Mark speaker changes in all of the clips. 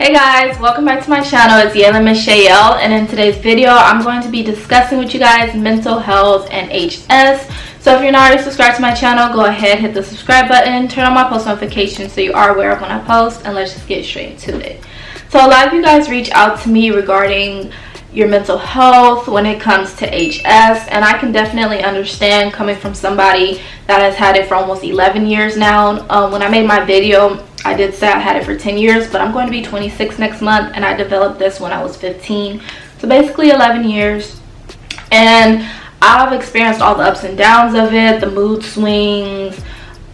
Speaker 1: Hey guys, welcome back to my channel. It's Yalon, and in today's video I'm going to be discussing with you guys mental health and HS. So if you're not already subscribed to my channel, go ahead, hit the subscribe button, turn on my post notifications so you are aware of when I post, and let's just get straight to it. So a lot of you guys reach out to me regarding your mental health when it comes to HS, and I can definitely understand coming from somebody that has had it for almost 11 years now. When I made my video, I did say I had it for 10 years, but I'm going to be 26 next month, and I developed this when I was 15. So basically 11 years. And I've experienced all the ups and downs of it, the mood swings,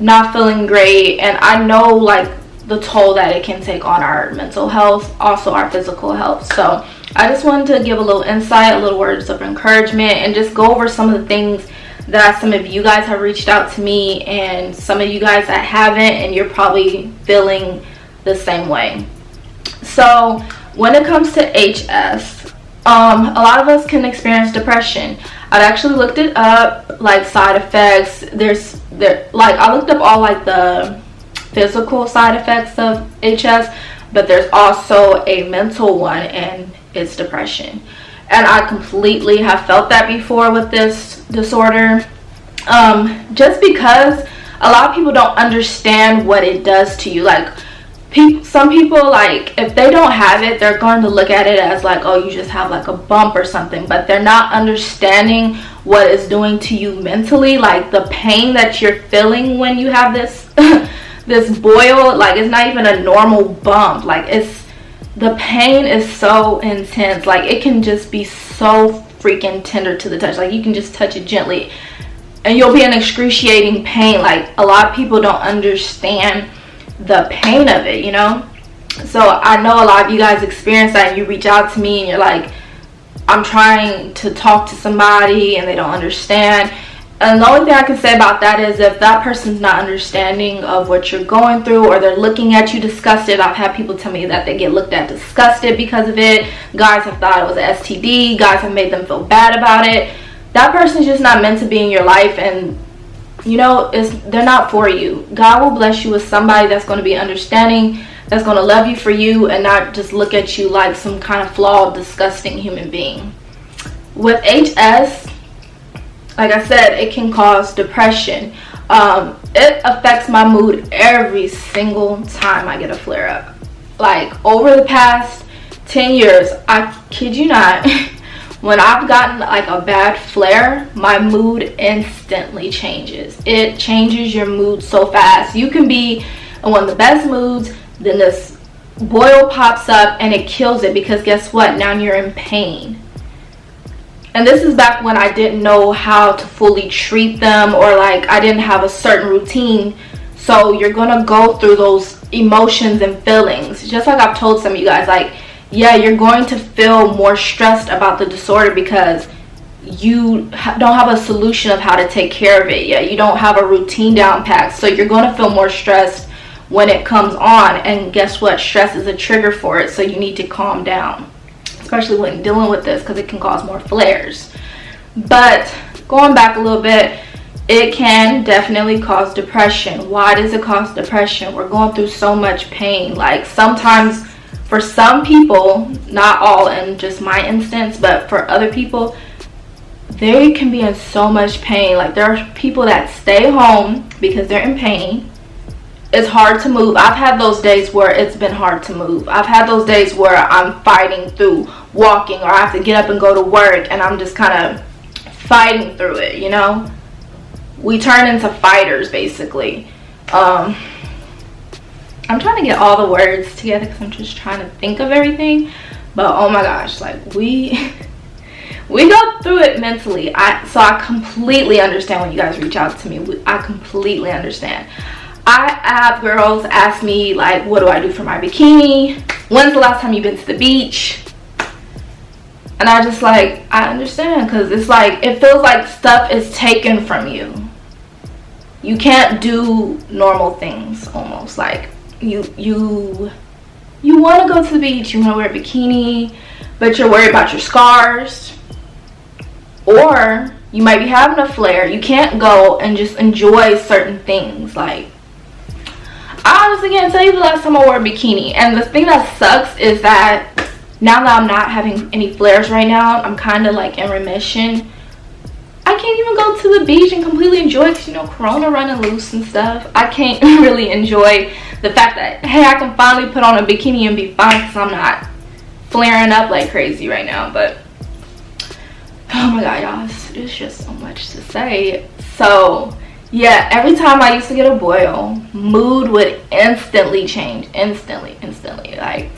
Speaker 1: not feeling great, and I know like the toll that it can take on our mental health, also our physical health. So I just wanted to give a little insight, a little words of encouragement, and just go over some of the things that some of you guys have reached out to me, and some of you guys that haven't, and you're probably feeling the same way. So when it comes to HS, a lot of us can experience depression. I've actually looked it up, like side effects. I looked up all like the physical side effects of HS, but there's also a mental one, and it's depression. And I completely have felt that before with this disorder, just because a lot of people don't understand what it does to you. Like some people, like if they don't have it, they're going to look at it as like, oh, you just have like a bump or something, but they're not understanding what it's doing to you mentally. Like the pain that you're feeling when you have this this boil, like it's not even a normal bump. Like the pain is so intense. Like it can just be so freaking tender to the touch. Like you can just touch it gently and you'll be in excruciating pain. Like a lot of people don't understand the pain of it, you know. So I know a lot of you guys experience that, and you reach out to me and you're like, I'm trying to talk to somebody and they don't understand. And the only thing I can say about that is if that person's not understanding of what you're going through, or they're looking at you disgusted. I've had people tell me that they get looked at disgusted because of it. Guys have thought it was an STD. Guys have made them feel bad about it. That person's just not meant to be in your life, and you know, they're not for you. God will bless you with somebody that's going to be understanding, that's going to love you for you, and not just look at you like some kind of flawed, disgusting human being. With HS, like I said, it can cause depression. It affects my mood every single time I get a flare up. Like over the past 10 years, I kid you not, when I've gotten like a bad flare, my mood instantly changes. It changes your mood so fast. You can be in one of the best moods, then this boil pops up and it kills it, because guess what? Now you're in pain. And this is back when I didn't know how to fully treat them, or like I didn't have a certain routine. So you're gonna go through those emotions and feelings. Just like I've told some of you guys, like, yeah, you're going to feel more stressed about the disorder because you don't have a solution of how to take care of it yet. You don't have a routine down packed. So you're going to feel more stressed when it comes on. And guess what? Stress is a trigger for it. So you need to calm down, especially when dealing with this, because it can cause more flares. But going back a little bit, it can definitely cause depression. Why does it cause depression? We're going through so much pain. Like sometimes for some people, not all in just my instance, but for other people, they can be in so much pain. Like there are people that stay home because they're in pain. It's hard to move. I've had those days where it's been hard to move. I've had those days where I'm fighting through walking, or I have to get up and go to work, and I'm just kind of fighting through it, you know. We turn into fighters basically. I'm trying to get all the words together because I'm just trying to think of everything, but oh my gosh, like we go through it mentally. So I completely understand when you guys reach out to me. I completely understand. I have girls ask me like, what do I do for my bikini? When's the last time you've been to the beach? And I just like, I understand, because it's like, it feels like stuff is taken from you. You can't do normal things almost. Like you want to go to the beach, you want to wear a bikini, but you're worried about your scars. Or you might be having a flare. You can't go and just enjoy certain things. Like I honestly can't tell you the last time I wore a bikini. And the thing that sucks is that now that I'm not having any flares right now, I'm kind of like in remission. I can't even go to the beach and completely enjoy it because, you know, corona running loose and stuff. I can't really enjoy the fact that, hey, I can finally put on a bikini and be fine because I'm not flaring up like crazy right now. But oh my god, y'all, it's just so much to say. So yeah, every time I used to get a boil, mood would instantly change. Instantly. Like,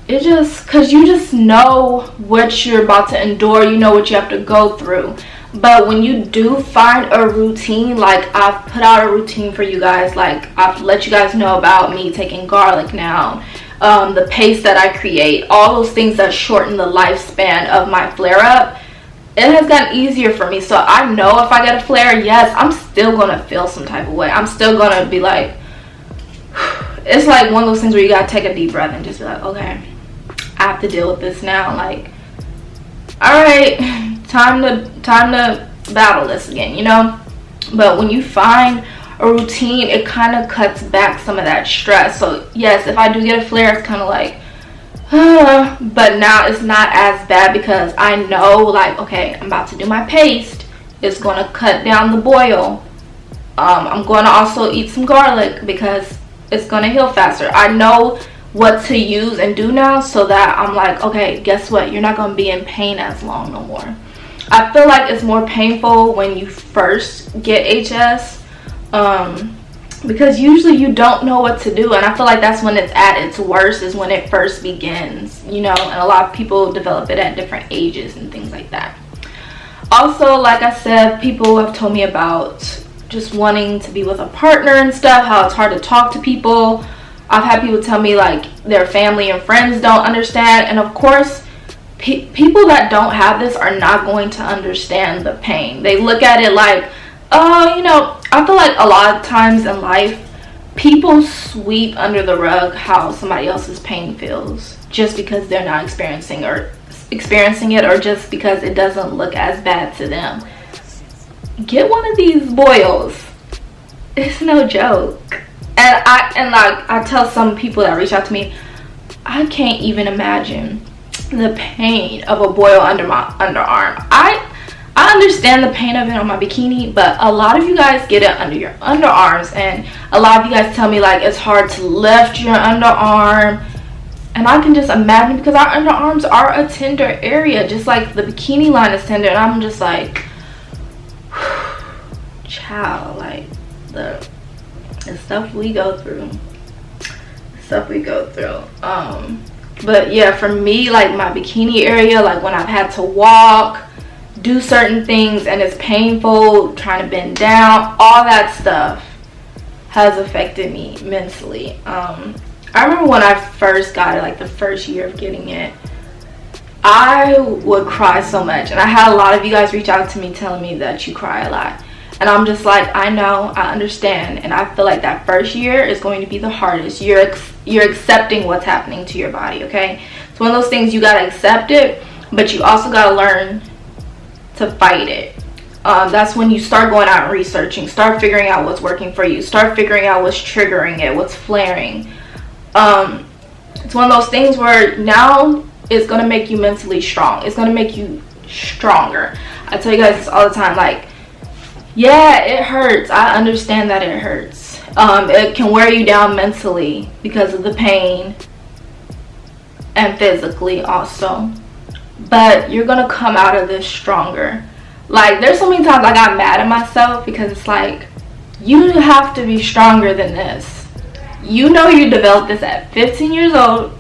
Speaker 1: it just, because you just know what you're about to endure, you know what you have to go through. But when you do find a routine, like I've put out a routine for you guys, like I've let you guys know about me taking garlic now, the paste that I create, all those things that shorten the lifespan of my flare up, it has gotten easier for me. So I know if I get a flare, yes, I'm still gonna feel some type of way. I'm still gonna be like, it's like one of those things where you gotta take a deep breath and just be like, okay, I have to deal with this now. Like, all right, time to battle this again, you know. But when you find a routine, it kind of cuts back some of that stress. So yes, if I do get a flare, it's kind of like, but now it's not as bad because I know, like, okay, I'm about to do my paste. It's going to cut down the boil. I'm going to also eat some garlic because it's going to heal faster. I know what to use and do now, so that I'm like, okay, guess what? You're not going to be in pain as long no more. I feel like it's more painful when you first get HS, because usually you don't know what to do, and I feel like that's when it's at its worst, is when it first begins, you know. And a lot of people develop it at different ages and things like that. Also, like I said, people have told me about just wanting to be with a partner and stuff, how it's hard to talk to people. I've had people tell me like their family and friends don't understand, and of course people that don't have this are not going to understand the pain. They look at it like, oh, you know, I feel like a lot of times in life people sweep under the rug how somebody else's pain feels just because they're not experiencing it, or just because it doesn't look as bad to them. Get one of these boils. It's no joke. And I tell some people that reach out to me, I can't even imagine the pain of a boil under my underarm. I understand the pain of it on my bikini, but a lot of you guys get it under your underarms, and a lot of you guys tell me like it's hard to lift your underarm, and I can just imagine, because our underarms are a tender area, just like the bikini line is tender, and I'm just like, child, like the stuff we go through. But yeah, for me, like my bikini area, like when I've had to walk, do certain things, and it's painful, trying to bend down, all that stuff has affected me mentally. I remember when I first got it, like the first year of getting it, I would cry so much, and I had a lot of you guys reach out to me telling me that you cry a lot. And I'm just like, I know, I understand, and I feel like that first year is going to be the hardest. You're accepting what's happening to your body, okay? It's one of those things, you gotta accept it, but you also gotta learn to fight it. That's when you start going out and researching, start figuring out what's working for you, start figuring out what's triggering it, what's flaring. It's one of those things where now it's gonna make you mentally strong. It's gonna make you stronger. I tell you guys this all the time, like, yeah, it hurts. I understand that it hurts. It can wear you down mentally because of the pain, and physically also. But you're gonna come out of this stronger. Like, there's so many times I got mad at myself because it's like, you have to be stronger than this. You know you developed this at 15 years old,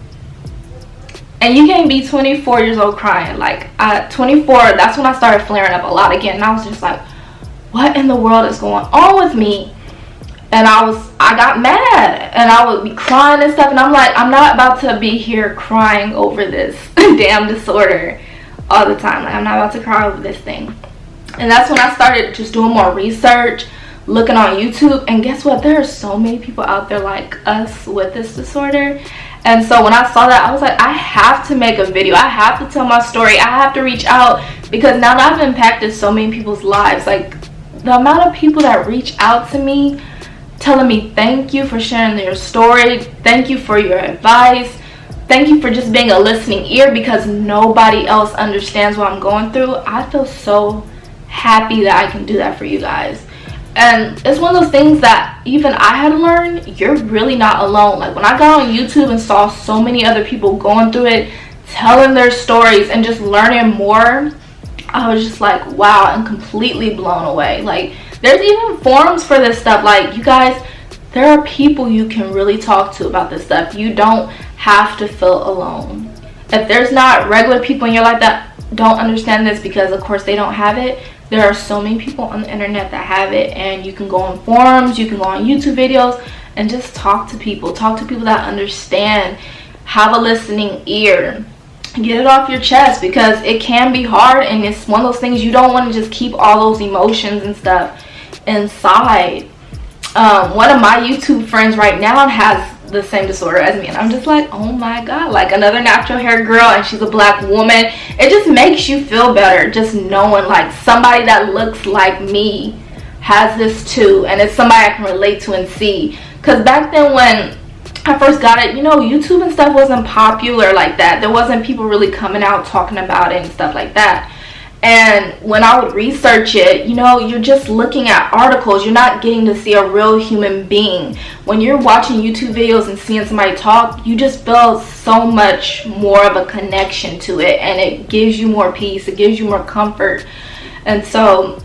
Speaker 1: and you can't be 24 years old crying. Like, at 24, that's when I started flaring up a lot again, and I was just like, what in the world is going on with me? And I got mad, and I would be crying and stuff, and I'm like, I'm not about to be here crying over this damn disorder all the time. Like, I'm not about to cry over this thing. And that's when I started just doing more research, looking on YouTube, and guess what? There are so many people out there like us with this disorder. And so when I saw that, I was like, I have to make a video. I have to tell my story. I have to reach out, because now that I've impacted so many people's lives, like the amount of people that reach out to me telling me thank you for sharing your story, thank you for your advice, thank you for just being a listening ear, because nobody else understands what I'm going through. I feel so happy that I can do that for you guys. And it's one of those things that even I had to learn. You're really not alone. Like when I got on YouTube and saw so many other people going through it, telling their stories and just learning more, I was just like, wow, and completely blown away. Like there's even forums for this stuff. Like you guys, there are people you can really talk to about this stuff. You don't have to feel alone. If there's not regular people in your life that don't understand this, because of course they don't have it, there are so many people on the internet that have it, and you can go on forums, you can go on YouTube videos and just talk to people that understand. Have a listening ear, get it off your chest, because it can be hard, and it's one of those things you don't want to just keep all those emotions and stuff inside. One of my YouTube friends right now has the same disorder as me, and I'm just like, oh my god, like another natural hair girl, and she's a black woman. It just makes you feel better just knowing like somebody that looks like me has this too, and it's somebody I can relate to and see. Because back then when I first got it, you know, YouTube and stuff wasn't popular like that. There wasn't people really coming out talking about it and stuff like that. And when I would research it, you know, you're just looking at articles. You're not getting to see a real human being. When you're watching YouTube videos and seeing somebody talk, you just feel so much more of a connection to it, and it gives you more peace. It gives you more comfort. And so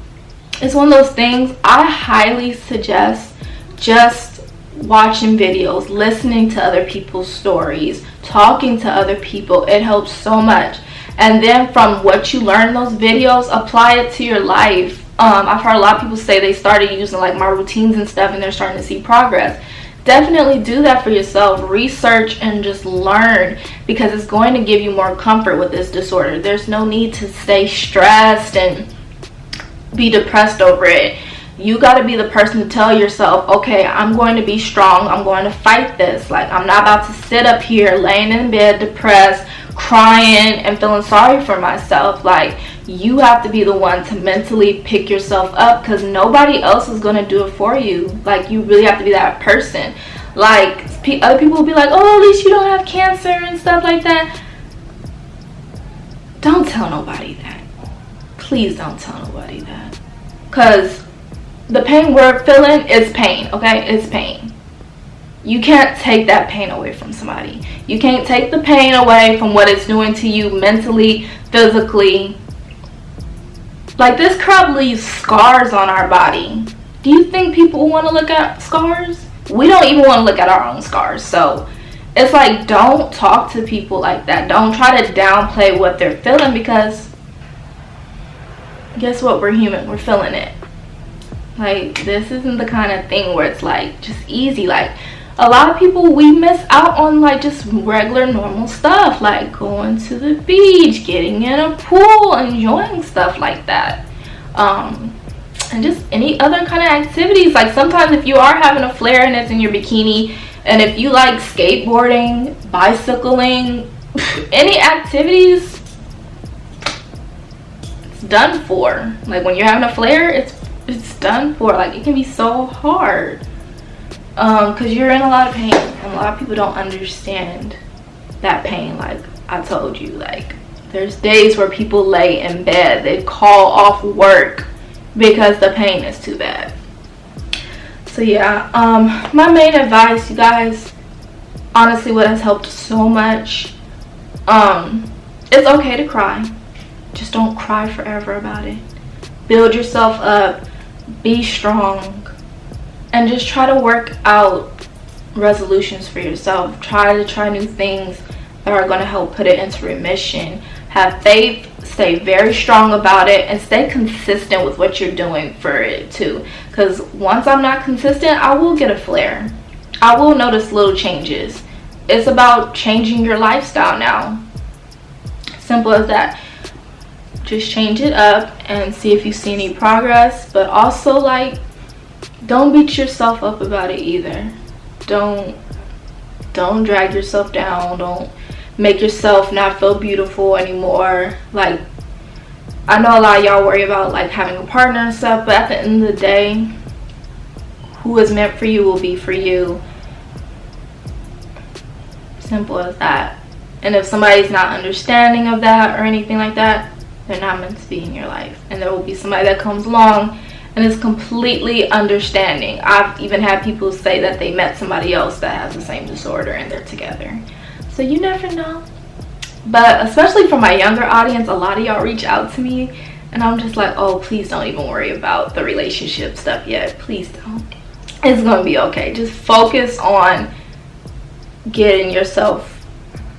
Speaker 1: it's one of those things I highly suggest just watching videos, listening to other people's stories, talking to other people. It helps so much. And then from what you learn in those videos, apply it to your life. I've heard a lot of people say they started using like my routines and stuff, and they're starting to see progress. Definitely do that for yourself. Research and just learn, because it's going to give you more comfort with this disorder. There's no need to stay stressed and be depressed over it. You got to be the person to tell yourself, okay, I'm going to be strong. I'm going to fight this. Like, I'm not about to sit up here laying in bed depressed, crying and feeling sorry for myself. Like, you have to be the one to mentally pick yourself up, because nobody else is going to do it for you. Like, you really have to be that person. Like, other people will be like, oh, at least you don't have cancer and stuff like that. Don't tell nobody that. Please don't tell nobody that, because the pain we're feeling is pain, okay? It's pain. You can't take that pain away from somebody. You can't take the pain away from what it's doing to you mentally, physically. Like, this crap leaves scars on our body. Do you think people want to look at scars? We don't even want to look at our own scars. So it's like, don't talk to people like that. Don't try to downplay what they're feeling, because guess what? We're human. We're feeling it. Like, this isn't the kind of thing where it's like just easy. Like, a lot of people, we miss out on like just regular normal stuff, like going to the beach, getting in a pool, enjoying stuff like that, and just any other kind of activities. Like, sometimes if you are having a flare and it's in your bikini, and if you like skateboarding, bicycling, any activities, it's done for. Like, when you're having a flare, it's done for. Like, it can be so hard, because you're in a lot of pain, and a lot of people don't understand that pain. Like I told you, like, there's days where people lay in bed, they call off work because the pain is too bad. So yeah, my main advice, you guys, honestly, what has helped so much, it's okay to cry, just don't cry forever about it. Build yourself up, be strong, and just try to work out resolutions for yourself. Try new things that are going to help put it into remission. Have faith, stay very strong about it, and stay consistent with what you're doing for it too. Because once I'm not consistent, I will get a flare. I will notice little changes. It's about changing your lifestyle now. Simple as that. Just change it up and see if you see any progress. But also, like, don't beat yourself up about it either. Don't drag yourself down. Don't make yourself not feel beautiful anymore. Like, I know a lot of y'all worry about like having a partner and stuff, but at the end of the day, who is meant for you will be for you. Simple as that. And if somebody's not understanding of that or anything like that, they're not meant to be in your life. And there will be somebody that comes along and is completely understanding. I've even had people say that they met somebody else that has the same disorder and they're together. So you never know. But especially for my younger audience, a lot of y'all reach out to me and I'm just like, oh, please don't even worry about the relationship stuff yet. Please don't. It's gonna be okay. Just focus on getting yourself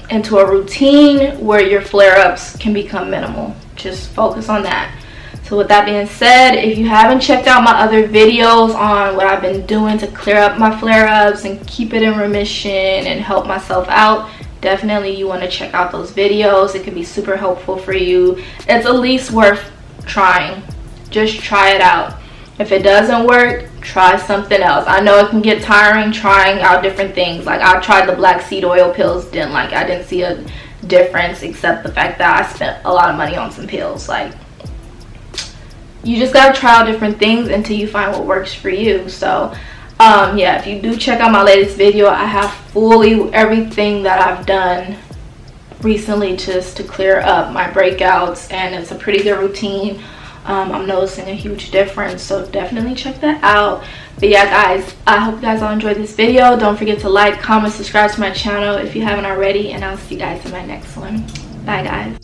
Speaker 1: into a routine where your flare-ups can become minimal. Just focus on that. So with that being said, if you haven't checked out my other videos on what I've been doing to clear up my flare-ups and keep it in remission and help myself out, definitely you want to check out those videos. It could be super helpful for you. It's at least worth trying. Just try it out. If it doesn't work, try something else. I know it can get tiring trying out different things. Like I tried the black seed oil pills, I didn't see a difference except the fact that I spent a lot of money on some pills. Like, you just gotta try out different things until you find what works for you. So yeah, if you do check out my latest video, I have fully everything that I've done recently just to clear up my breakouts, and it's a pretty good routine. I'm noticing a huge difference, so definitely check that out. But yeah guys, I hope you guys all enjoyed this video. Don't forget to like, comment, subscribe to my channel if you haven't already, and I'll see you guys in my next one. Bye guys.